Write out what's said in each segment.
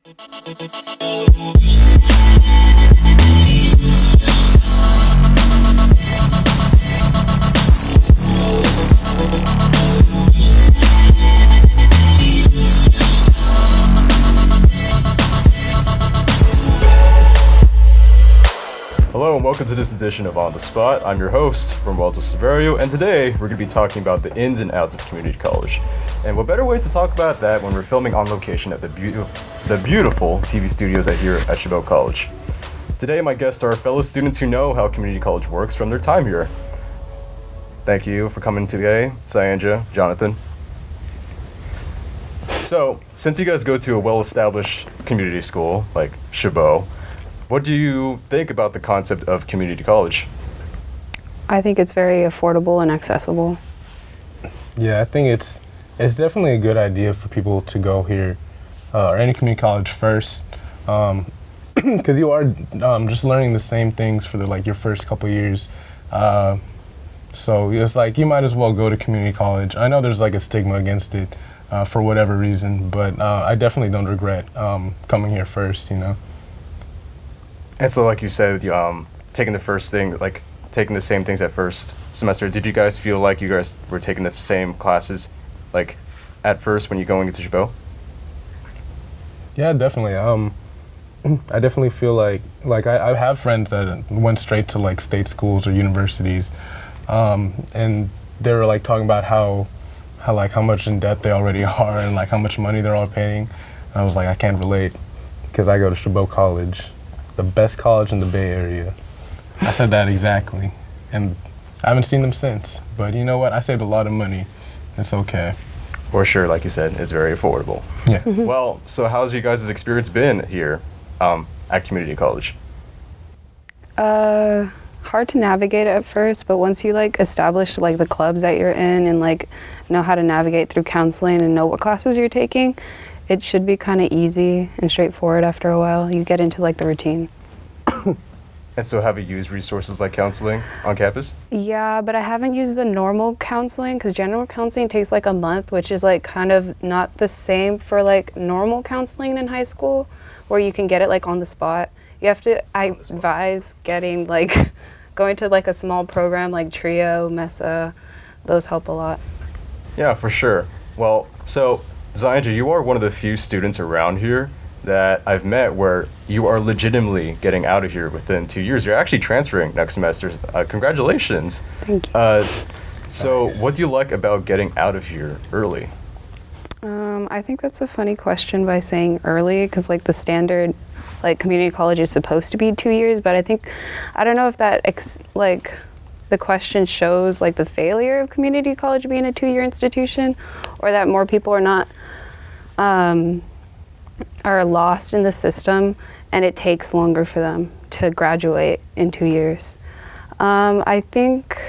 Hello and welcome to this edition of On the Spot. I'm your host, Ronwaldo, and today we're going to be talking about the ins and outs of community college. And what better way to talk about that when we're filming on location at the beautiful TV studios here at Chabot College. Today my guests are fellow students who know how community college works from their time here. Thank you for coming today, Syanja, Jonathan. So, since you guys go to a well-established community school like Chabot, what do you think about the concept of community college? I think it's very affordable and accessible. Yeah, I think it's definitely a good idea for people to go here or any community college first, because you are just learning the same things for your first couple years. So it's like you might as well go to community college. I know there's like a stigma against it for whatever reason, but I definitely don't regret coming here first, you know. And so, like you said, taking the same things at first semester, did you guys feel like you guys were taking the same classes, like, at first when you're going into Chabot? Yeah, definitely. I definitely feel like I have friends that went straight to like state schools or universities, and they were like talking about how much in debt they already are and like how much money they're all paying. And I was like, I can't relate because I go to Chabot College, the best college in the Bay Area. I said that exactly, and I haven't seen them since. But you know what? I saved a lot of money. It's okay. For sure, like you said, it's very affordable. Yeah. Well, so how's you guys' experience been here at community college? Hard to navigate at first, but once you like establish like the clubs that you're in and like know how to navigate through counseling and know what classes you're taking, it should be kind of easy and straightforward after a while. You get into like the routine. And so have you used resources like counseling on campus? Yeah, but I haven't used the normal counseling because general counseling takes like a month, which is like kind of not the same for like normal counseling in high school where you can get it like on the spot. You have to, I advise getting like, going to like a small program like Trio, Mesa, those help a lot. Yeah, for sure. Well, so Syanja, you are one of the few students around here that I've met where you are legitimately getting out of here within 2 years. You're actually transferring next semester. Congratulations. Thank you. So Nice. what do you like about getting out of here early? I think that's a funny question by saying early because like the standard like community college is supposed to be 2 years, but I don't know if that the question shows like the failure of community college being a 2-year institution or that more people are not are lost in the system and it takes longer for them to graduate in 2 years. I think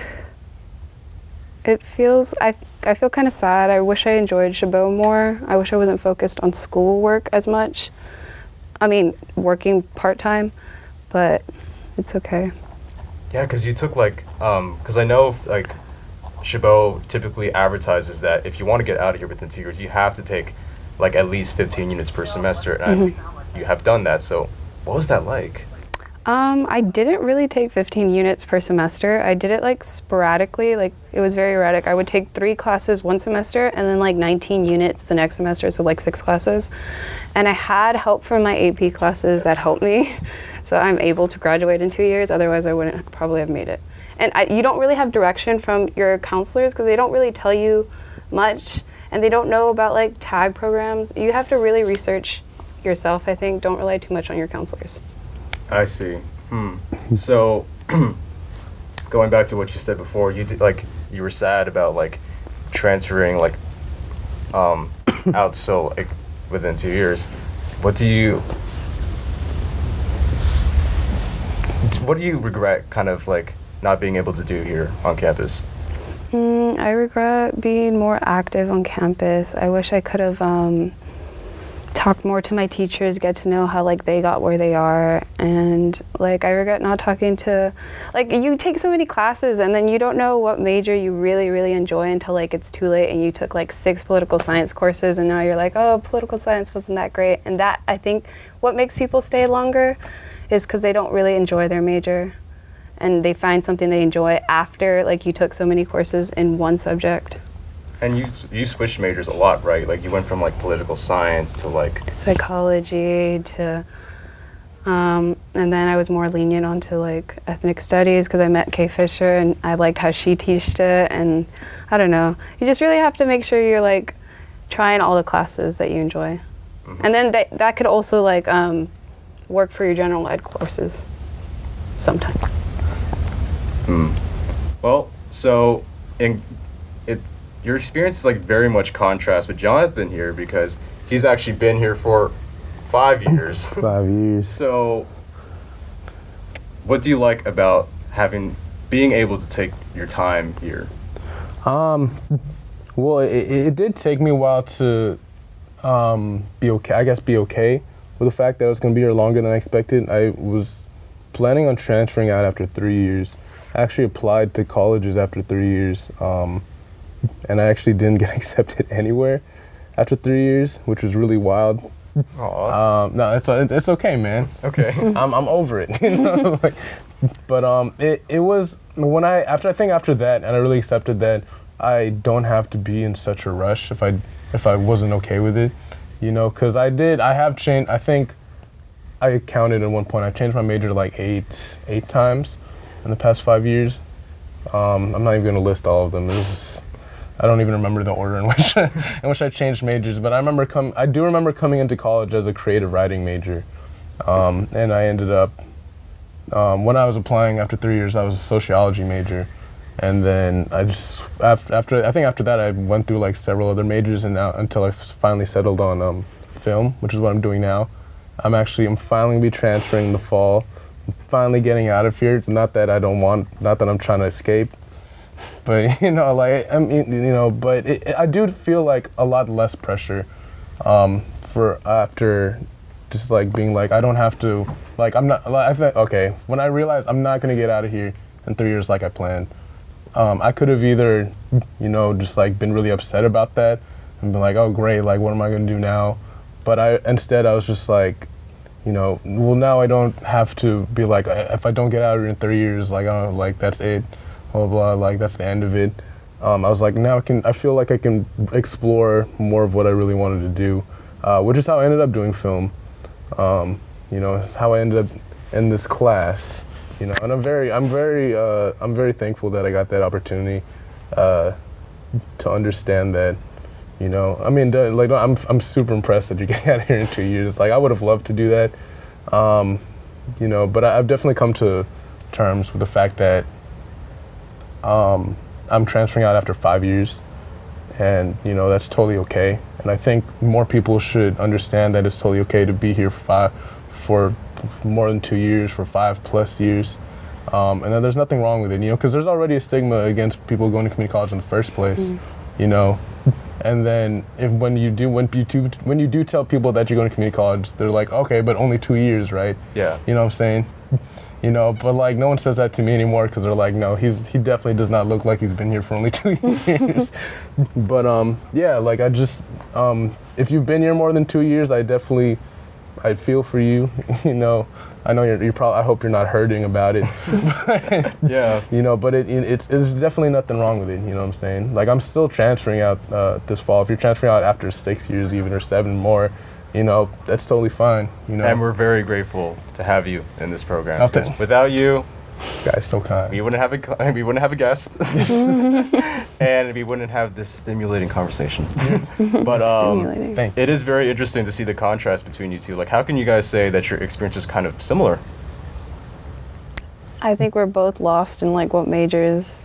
it feels, I feel kind of sad. I wish I enjoyed Chabot more. I wish I wasn't focused on schoolwork as much. I mean, working part-time, but it's okay. Yeah, because you took because I know like Chabot typically advertises that if you want to get out of here within 2 years, you have to take like at least 15 units per semester, and you have done that. So what was that like? I didn't really take 15 units per semester. I did it like sporadically, like it was very erratic. I would take 3 classes one semester and then like 19 units the next semester, so like 6 classes. And I had help from my AP classes that helped me. So I'm able to graduate in 2 years, otherwise I wouldn't probably have made it. And you don't really have direction from your counselors because they don't really tell you much and they don't know about like tag programs. You have to really research yourself, I think. Don't rely too much on your counselors. I see. So, going back to what you said before, you were sad about like transferring out so like within 2 years. What do you regret kind of like not being able to do here on campus? I regret being more active on campus. I wish I could have talk more to my teachers, get to know how like they got where they are, and like I regret not talking to, like you take so many classes and then you don't know what major you really really enjoy until like it's too late and you took like 6 political science courses and now you're like, oh, political science wasn't that great. And that, I think what makes people stay longer is because they don't really enjoy their major and they find something they enjoy after like you took so many courses in one subject. And you switched majors a lot, right? Like you went from like political science to like psychology to, and then I was more lenient onto like ethnic studies because I met Kay Fisher and I liked how she taught it, and I don't know. You just really have to make sure you're like trying all the classes that you enjoy, and then that could also like work for your general ed courses sometimes. Well, so your experience is like very much contrast with Jonathan here because he's actually been here for 5 years. 5 years. So, what do you like about being able to take your time here? Well, it did take me a while to be okay with the fact that I was going to be here longer than I expected. I was planning on transferring out after 3 years. I actually applied to colleges after 3 years. And I actually didn't get accepted anywhere after 3 years, which was really wild. Aww. No, it's okay, man. Okay. I'm over it. You know? But it was after that, and I really accepted that I don't have to be in such a rush if I wasn't okay with it, you know, because I have changed. I think I counted at one point. I changed my major like eight times in the past 5 years. I'm not even gonna list all of them. I don't even remember the order in which I changed majors, but I do remember coming into college as a creative writing major, and I ended up when I was applying after 3 years, I was a sociology major, and then I just after that I went through like several other majors, and now until I finally settled on film, which is what I'm doing now. I'm finally gonna be transferring in the fall. I'm finally getting out of here. Not that I'm trying to escape. But you know, like I do feel like a lot less pressure for after just like being like I don't have to like I'm not like I think okay when I realized I'm not gonna get out of here in 3 years like I planned, I could have either just like been really upset about that and been like, oh great, like what am I gonna do now? But instead I was just like, well now I don't have to be like if I don't get out of here in 3 years like I don't like that's it. Blah, blah, like that's the end of it. I was like, now I feel like I can explore more of what I really wanted to do, which is how I ended up doing film. How I ended up in this class, and I'm very thankful that I got that opportunity to understand that, I'm super impressed that you get out of here in 2 years. Like I would have loved to do that, but I've definitely come to terms with the fact that I'm transferring out after 5 years, and that's totally okay. And I think more people should understand that it's totally okay to be here for more than 2 years, for 5+ years, and then there's nothing wrong with it, because there's already a stigma against people going to community college in the first place, And then when you do tell people that you're going to community college, they're like, okay, but only 2 years, right? Yeah. You know what I'm saying? But like no one says that to me anymore because they're like, no, he definitely does not look like he's been here for only 2 years. But yeah, like I just if you've been here more than 2 years, I feel for you. I know you're probably. I hope you're not hurting about it. Yeah. But it's definitely nothing wrong with it. You know what I'm saying? Like I'm still transferring out this fall. If you're transferring out after 6 years, even or 7 more. That's totally fine. And we're very grateful to have you in this program. Oh, Because without you, this guy's so kind. we wouldn't have a guest, and we wouldn't have this stimulating conversation. But Stimulating. it is very interesting to see the contrast between you two. Like, how can you guys say that your experience is kind of similar? I think we're both lost in like what majors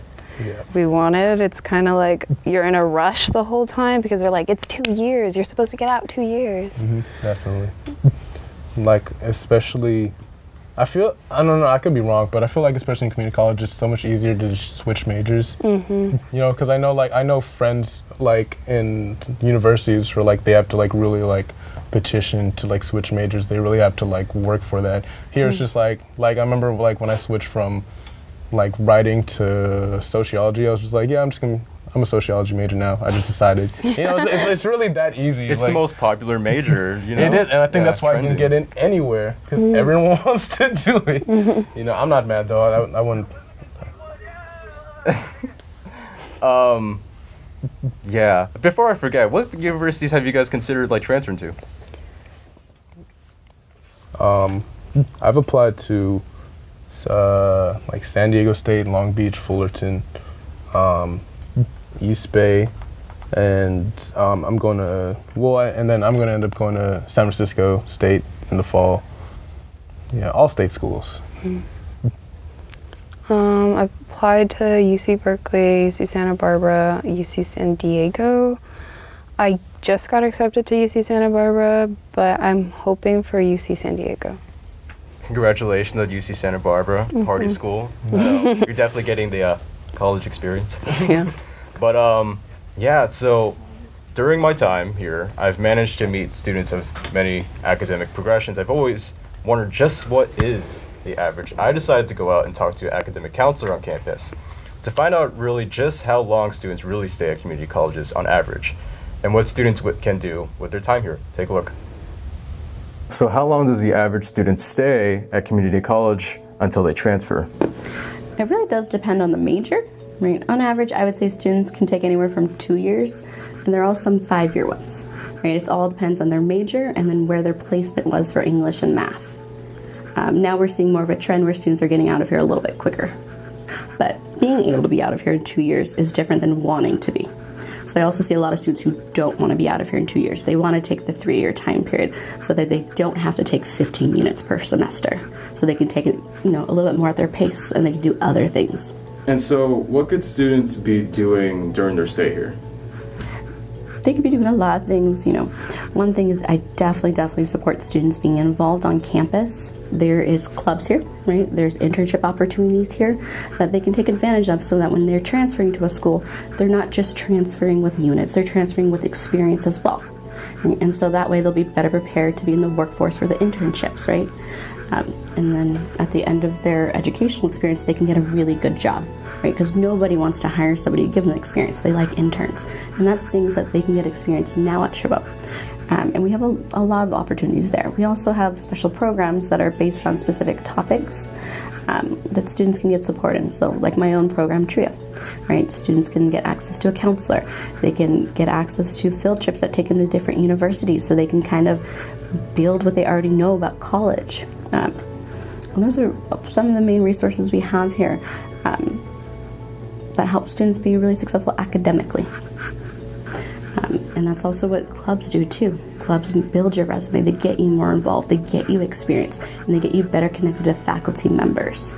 we wanted. It's kind of like you're in a rush the whole time because they're like, it's 2 years. You're supposed to get out in 2 years. Mm-hmm, definitely. Like, especially, I don't know, I could be wrong, but I feel like especially in community college, it's so much easier to just switch majors. Mm-hmm. Because I know friends like in universities where like they have to like really like petition to like switch majors. They really have to like work for that. Here it's just like I remember like when I switched from like writing to sociology, I was just like, yeah, I'm a sociology major now. I just decided. You know, it's really that easy. It's like, the most popular major, you know? It is, and I think that's why I can get in anywhere, because everyone wants to do it. You know, I'm not mad though. I wouldn't. Yeah. Before I forget, what universities have you guys considered like transferring to? I've applied to like San Diego State, Long Beach, Fullerton, East Bay, and I'm going to and then I'm going to end up going to San Francisco State in the fall. Yeah, all state schools. I've applied to UC Berkeley, UC Santa Barbara, UC San Diego. I just got accepted to UC Santa Barbara, but I'm hoping for UC San Diego. Congratulations at UC Santa Barbara, party school. So you're definitely getting the college experience. Yeah. But yeah, so during my time here, I've managed to meet students of many academic progressions. I've always wondered just what is the average. I decided to go out and talk to an academic counselor on campus to find out really just how long students really stay at community colleges on average and what students can do with their time here. Take a look. So how long does the average student stay at community college until they transfer? It really does depend on the major. Right. On average, I would say students can take anywhere from 2 years, and there are also some 5-year ones. Right. It all depends on their major and then where their placement was for English and math. Now we're seeing more of a trend where students are getting out of here a little bit quicker. But being able to be out of here in 2 years is different than wanting to be. So I also see a lot of students who don't want to be out of here in 2 years. They want to take the 3-year time period so that they don't have to take 15 units per semester. So they can take it, a little bit more at their pace and they can do other things. And so what could students be doing during their stay here? They could be doing a lot of things. One thing is I definitely support students being involved on campus. There is clubs here, right? There's internship opportunities here that they can take advantage of so that when they're transferring to a school, they're not just transferring with units, they're transferring with experience as well. And so that way they'll be better prepared to be in the workforce for the internships, right? And then at the end of their educational experience, they can get a really good job, right? Because nobody wants to hire somebody to give them experience. They like interns. And that's things that they can get experience now at Chabot. And we have a lot of opportunities there. We also have special programs that are based on specific topics that students can get support in. So like my own program, TRIO, right? Students can get access to a counselor. They can get access to field trips that take them to different universities so they can kind of build what they already know about college. And those are some of the main resources we have here that help students be really successful academically. And that's also what clubs do too. Clubs build your resume, they get you more involved, they get you experience, and they get you better connected to faculty members.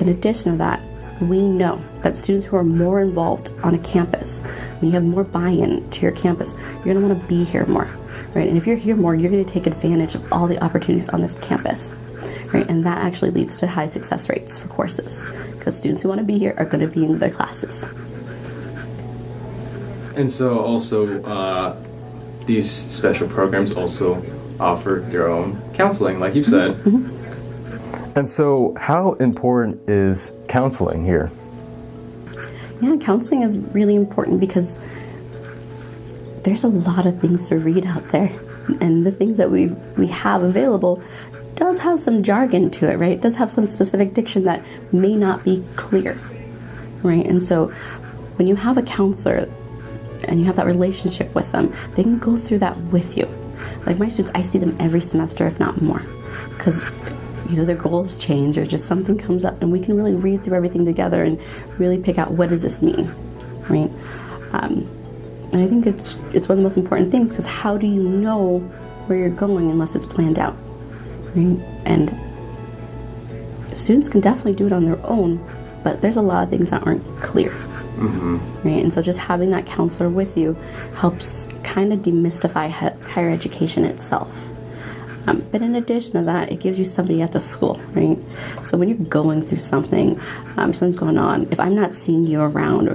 In addition to that, we know that students who are more involved on a campus, when you have more buy-in to your campus, you're going to want to be here more, right? And if you're here more, you're going to take advantage of all the opportunities on this campus, right? And that actually leads to high success rates for courses, because students who want to be here are going to be in their classes. And so also these special programs also offer their own counseling, like you've said. Mm-hmm. And so how important is counseling here? Yeah, counseling is really important because there's a lot of things to read out there. And the things that we have available does have some jargon to it, right? It does have some specific diction that may not be clear, right? And so when you have a counselor and you have that relationship with them, they can go through that with you. Like my students, I see them every semester, if not more, because their goals change or just something comes up, and we can really read through everything together and really pick out what does this mean, right? And I think it's one of the most important things, because how do you know where you're going unless it's planned out, right? And students can definitely do it on their own, but there's a lot of things that aren't clear. Mm-hmm. Right, and so just having that counselor with you helps kind of demystify higher education itself. But in addition to that, it gives you somebody at the school, right? So when you're going through something, something's going on, if I'm not seeing you around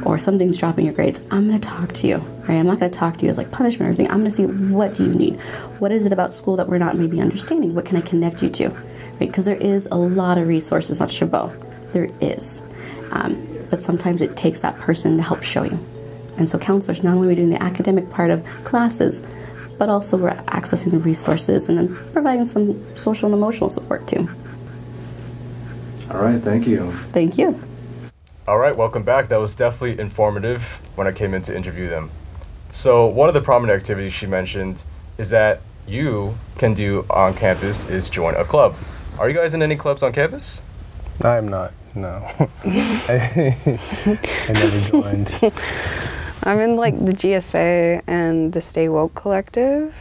or something's dropping your grades, I'm going to talk to you, right? pray. I'm not going to talk to you as like punishment or anything. I'm going to see, what do you need? What is it about school that we're not maybe understanding? What can I connect you to? Right? Because there is a lot of resources on Chabot. There is. But sometimes it takes that person to help show you. And so counselors, not only are we doing the academic part of classes, but also we're accessing the resources and then providing some social and emotional support too. All right, thank you. Thank you. All right, welcome back. That was definitely informative when I came in to interview them. So one of the prominent activities she mentioned is that you can do on campus is join a club. Are you guys in any clubs on campus? I'm not, no. I never joined. I'm in like the GSA and the Stay Woke Collective.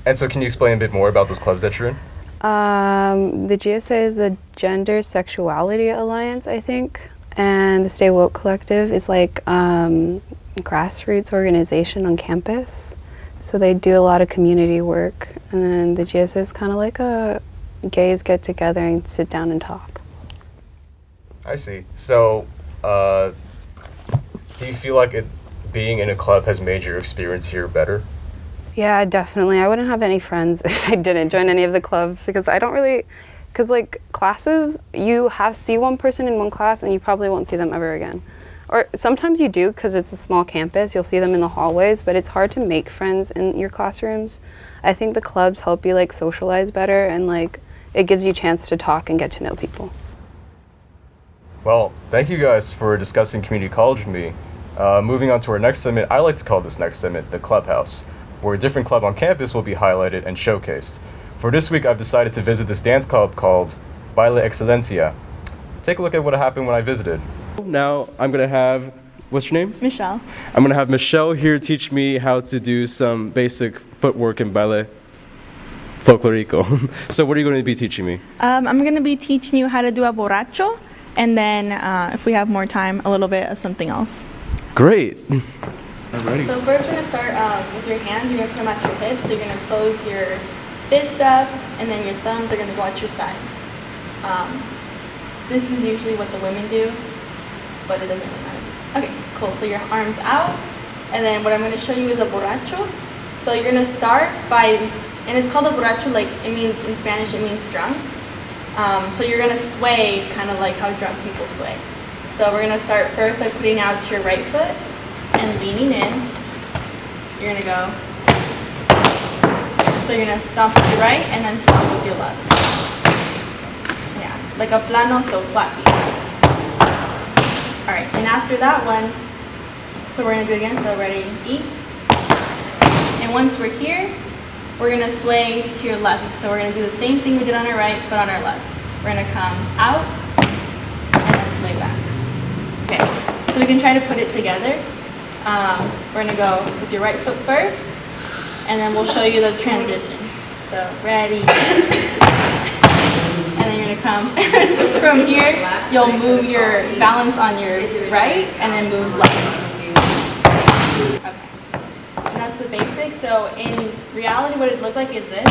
And so can you explain a bit more about those clubs that you're in? The GSA is the Gender Sexuality Alliance, I think. And the Stay Woke Collective is like a grassroots organization on campus. So they do a lot of community work. And then the GSA is kind of like a gays get together and sit down and talk. I see. So do you feel like being in a club has made your experience here better? Yeah, definitely. I wouldn't have any friends if I didn't join any of the clubs because I don't really... Because like classes, you see one person in one class and you probably won't see them ever again. Or sometimes you do because it's a small campus, you'll see them in the hallways, but it's hard to make friends in your classrooms. I think the clubs help you like socialize better and like it gives you a chance to talk and get to know people. Well, thank you guys for discussing community college with me. Moving on to our next segment, I like to call this next segment the Clubhouse, where a different club on campus will be highlighted and showcased. For this week, I've decided to visit this dance club called Baile Excelencia. Take a look at what happened when I visited. Now, I'm going to have, what's your name? Michelle. I'm going to have Michelle here teach me how to do some basic footwork in Baile Folklorico. So what are you going to be teaching me? I'm going to be teaching you how to do a borracho, and then if we have more time, a little bit of something else. Great. I'm ready. So first we're going to start with your hands. You're going to put them at your hips. So you're going to close your fist up, and then your thumbs are going to go at your sides. This is usually what the women do, but it doesn't really matter. Okay, cool. So your arms out, and then what I'm going to show you is a borracho. So you're going to start by, and it's called a borracho, like it means, in Spanish it means drunk. So you're going to sway kind of like how drunk people sway. So we're going to start first by putting out your right foot and leaning in. You're going to go. So you're going to stomp with your right and then stomp with your left. Yeah, like a plano, so flat feet. All right, and after that one, so we're going to do it again. So ready, eat. And once we're here, we're going to sway to your left. So we're going to do the same thing we did on our right, but on our left. We're going to come out and then sway back. Okay, so we can try to put it together. We're going to go with your right foot first. And then we'll show you the transition. So, ready. And then you're gonna come from here. You'll move your balance on your right and then move left. Okay. And that's the basics. So, in reality, what it looked like is this.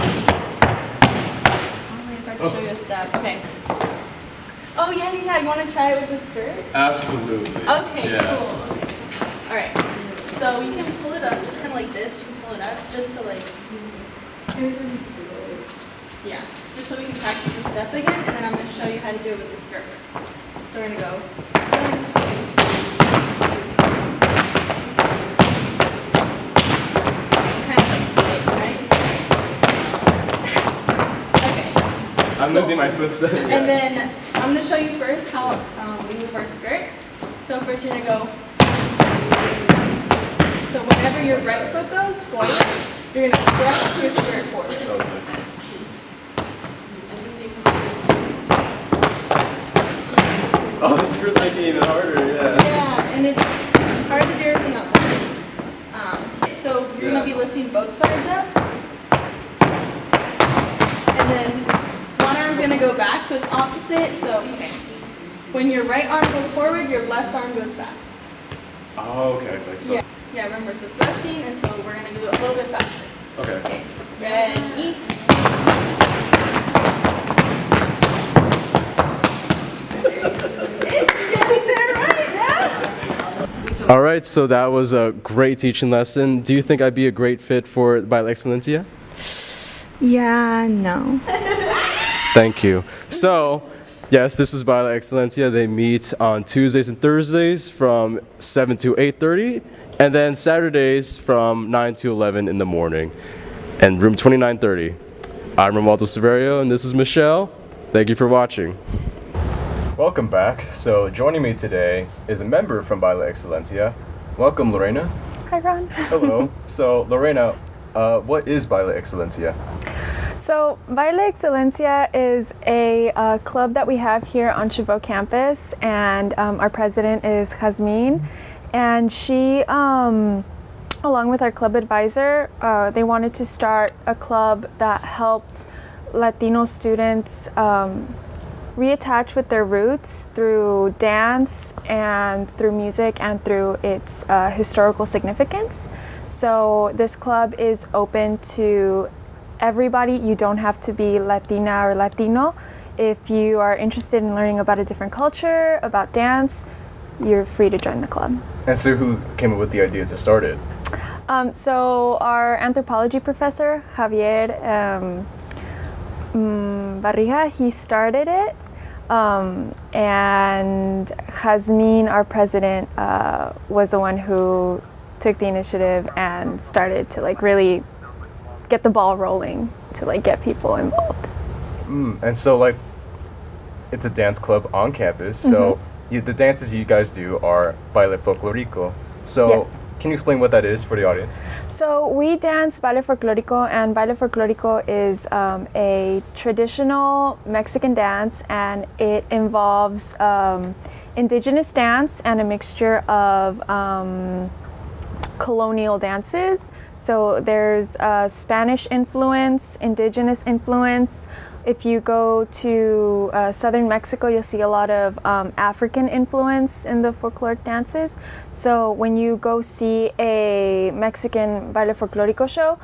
I'm gonna show you a step. Okay. Oh, yeah. You wanna try it with the skirt? Absolutely. Okay, yeah. cool. Okay. All right. So, you can pull it up just kind of like this. Pull it up just to like, yeah, just so we can practice the step again, and then I'm going to show you how to do it with the skirt. So we're going to go. Kind of like stick, right? Okay. I'm losing my footstep. And then I'm going to show you first how we move our skirt. So first you're going to go. So whenever your right foot goes forward, you're going to thrust your skirt forward. Oh, the skirt's making it even harder, yeah. Yeah, and it's hard to do everything at once. So you're going to be lifting both sides up. And then one arm's going to go back, so it's opposite. So okay. When your right arm goes forward, your left arm goes back. Oh, okay, like so. Yeah, remember it's the thrusting, and so we're going to do it a little bit faster. Okay. Ready? It's getting there right now. All right, so that was a great teaching lesson. Do you think I'd be a great fit for Baile Excelencia? Yeah, no. Thank you. So, yes, this is Baile Excelencia. They meet on Tuesdays and Thursdays from 7 to 8:30, and then Saturdays from 9 to 11 in the morning. And room 2930. I'm Ronwaldo Severio, and this is Michelle. Thank you for watching. Welcome back. So joining me today is a member from Baile Excelencia. Welcome, Lorena. Hi, Ron. Hello. So, Lorena, what is Baile Excelencia? So, Baile Excelencia is a club that we have here on Chabot campus, and our president is Jasmine. And she, along with our club advisor, they wanted to start a club that helped Latino students reattach with their roots through dance and through music and through its historical significance. So this club is open to everybody. You don't have to be Latina or Latino. If you are interested in learning about a different culture, about dance, you're free to join the club. And so who came up with the idea to start it? So our anthropology professor, Javier Barriga, he started it. And Jasmine, our president, was the one who took the initiative and started to like really get the ball rolling to like get people involved. And so like it's a dance club on campus. So the dances you guys do are baile folklorico. So Yes. can you explain what that is for the audience? So we dance baile folklorico, and baile folklorico is a traditional Mexican dance, and it involves indigenous dance and a mixture of colonial dances. So there's Spanish influence, indigenous influence. If you go to southern Mexico, you'll see a lot of African influence in the folkloric dances. So when you go see a Mexican baile folklorico show,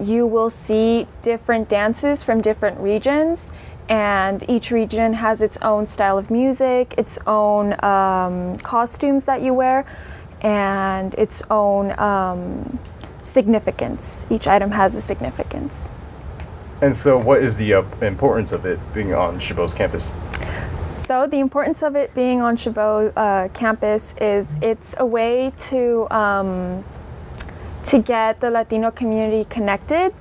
you will see different dances from different regions, and each region has its own style of music, its own costumes that you wear, and its own significance. Each item has a significance. And so what is the importance of it being on Chabot's campus? So the importance of it being on Chabot campus is it's a way to get the Latino community connected,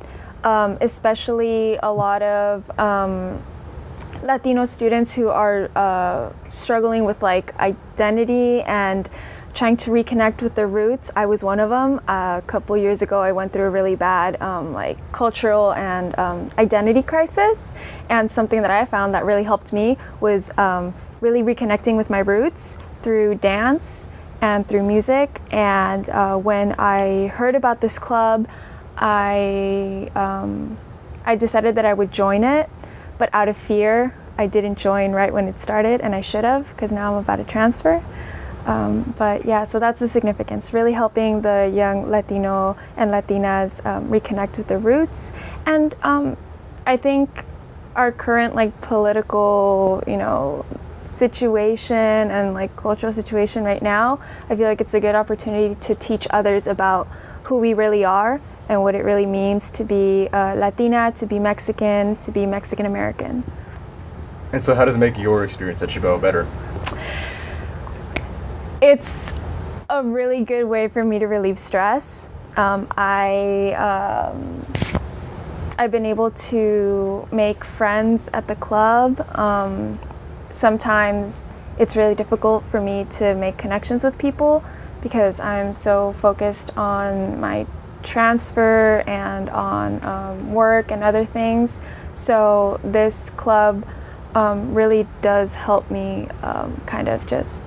especially a lot of Latino students who are struggling with like identity and trying to reconnect with their roots. I was one of them. A couple years ago, I went through a really bad like cultural and identity crisis, and something that I found that really helped me was really reconnecting with my roots through dance and through music. And when I heard about this club, I decided that I would join it, but out of fear, I didn't join right when it started, and I should have, because now I'm about to transfer. But yeah, so that's the significance, really helping the young Latino and Latinas reconnect with their roots. And I think our current like political, situation and like cultural situation right now, I feel like it's a good opportunity to teach others about who we really are and what it really means to be Latina, to be Mexican American. And so how does it make your experience at Chabot better? It's a really good way for me to relieve stress. I've been able to make friends at the club. Sometimes it's really difficult for me to make connections with people because I'm so focused on my transfer and on work and other things. So this club really does help me kind of just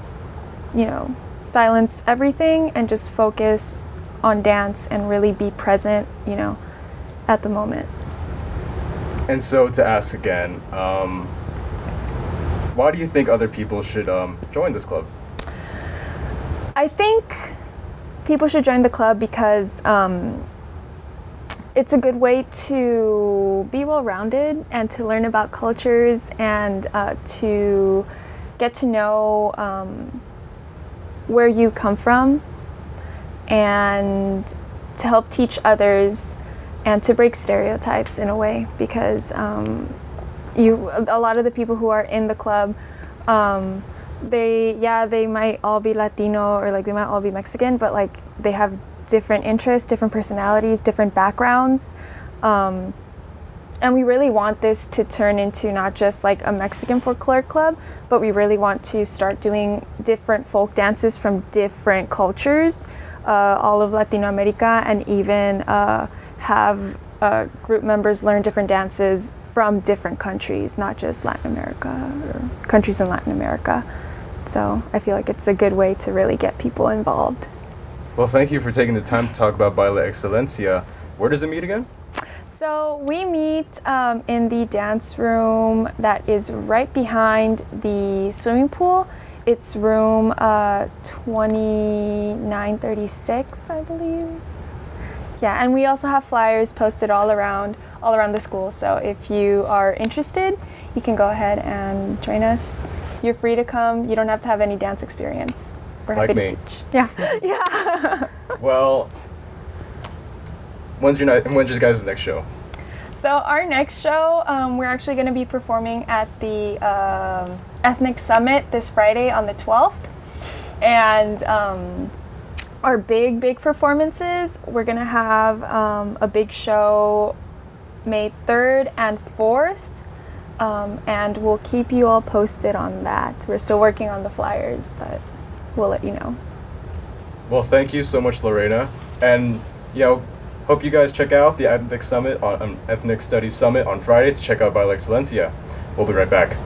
silence everything and just focus on dance and really be present, at the moment. And so to ask again, why do you think other people should join this club? I think people should join the club because it's a good way to be well-rounded and to learn about cultures and to get to know where you come from and to help teach others and to break stereotypes in a way, because a lot of the people who are in the club, they might all be Latino or like they might all be Mexican, but like they have different interests, different personalities, different backgrounds. And we really want this to turn into not just like a Mexican folklore club, but we really want to start doing different folk dances from different cultures, all of Latino America, and even have group members learn different dances from different countries, not just Latin America or countries in Latin America. So I feel like it's a good way to really get people involved. Well, thank you for taking the time to talk about Baile Excelencia. Where does it meet again? So we meet in the dance room that is right behind the swimming pool. It's room 2936, I believe. Yeah, and we also have flyers posted all around the school. So if you are interested, you can go ahead and join us. You're free to come. You don't have to have any dance experience. We're happy to teach. Yeah. Yeah. Well, when's your guys' next show? So our next show, we're actually going to be performing at the Ethnic Summit this Friday on the 12th. And our big performances, we're going to have a big show May 3rd and 4th. And we'll keep you all posted on that. We're still working on the flyers, but we'll let you know. Well, thank you so much, Lorena. And, hope you guys check out the Ethnic Summit Ethnic Studies Summit on Friday to check out Baile Excelencia. We'll be right back.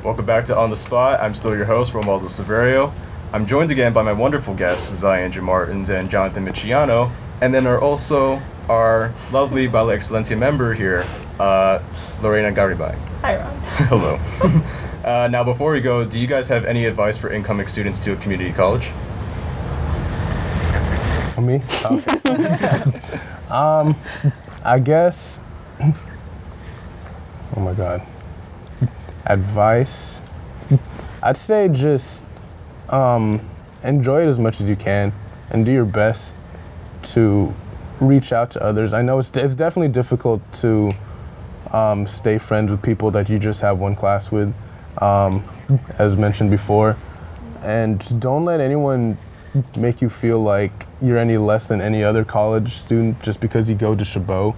Welcome back to On the Spot. I'm still your host, Ronwaldo Severio. I'm joined again by my wonderful guests, Ziandra Martins and Jonathan Michiano, and then are also our lovely Baile Excelencia member here, Lorena Garibay. Hi, Ron. Hello. Now, before we go, do you guys have any advice for incoming students to a community college? For me? Okay. I guess, oh my God. Advice? I'd say just enjoy it as much as you can and do your best to reach out to others. I know it's definitely difficult to stay friends with people that you just have one class with, as mentioned before. And just don't let anyone make you feel like you're any less than any other college student just because you go to Chabot.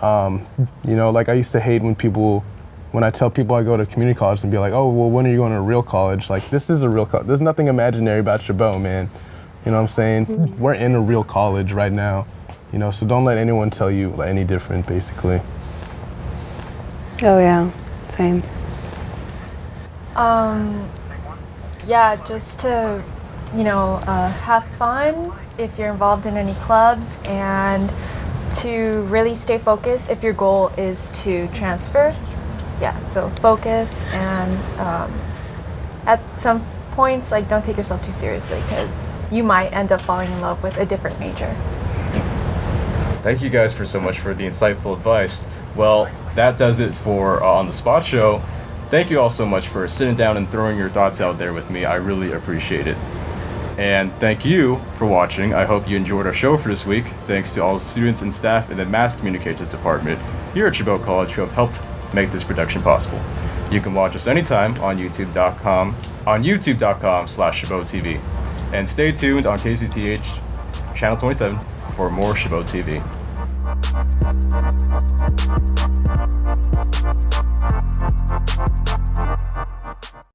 Like I used to hate when I tell people I go to community college and be like, oh, well, when are you going to a real college? Like, this is a real college. There's nothing imaginary about Chabot, man. You know what I'm saying? Mm-hmm. We're in a real college right now, so don't let anyone tell you any different, basically. Oh, yeah. Same. Yeah, just to, have fun if you're involved in any clubs, and to really stay focused if your goal is to transfer. Yeah, so focus, and at some points, don't take yourself too seriously, because you might end up falling in love with a different major. Thank you guys so much for the insightful advice. Well, that does it for On the Spot show. Thank you all so much for sitting down and throwing your thoughts out there with me. I really appreciate it. And thank you for watching. I hope you enjoyed our show for this week. Thanks to all the students and staff in the Mass Communications Department here at Chabot College who have helped make this production possible. You can watch us anytime on youtube.com/Chabot TV. And stay tuned on KCTH Channel 27 for more Chabot TV.